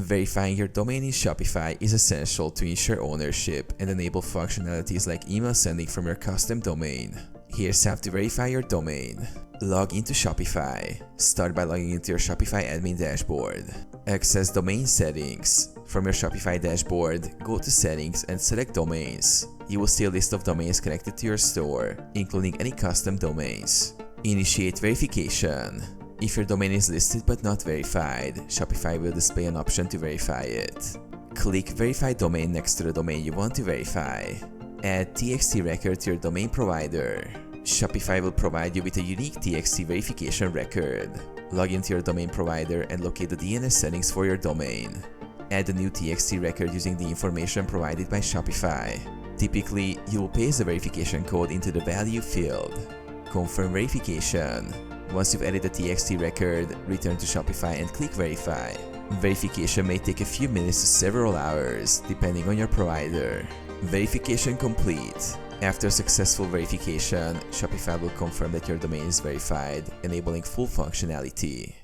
Verifying your domain in Shopify is essential to ensure ownership and enable functionalities like email sending from your custom domain. Here's how to verify your domain. Log into Shopify. Start by logging into your Shopify admin dashboard. Access domain settings. From your Shopify dashboard, go to settings and select domains. You will see a list of domains connected to your store, including any custom domains. Initiate verification. If your domain is listed but not verified, Shopify will display an option to verify it. Click Verify Domain next to the domain you want to verify. Add TXT record to your domain provider. Shopify will provide you with a unique TXT verification record. Log into your domain provider and locate the DNS settings for your domain. Add a new TXT record using the information provided by Shopify. Typically, you will paste the verification code into the value field. Confirm verification. Once you've added the TXT record, return to Shopify and click Verify. Verification may take a few minutes to several hours, depending on your provider. Verification complete. After successful verification, Shopify will confirm that your domain is verified, enabling full functionality.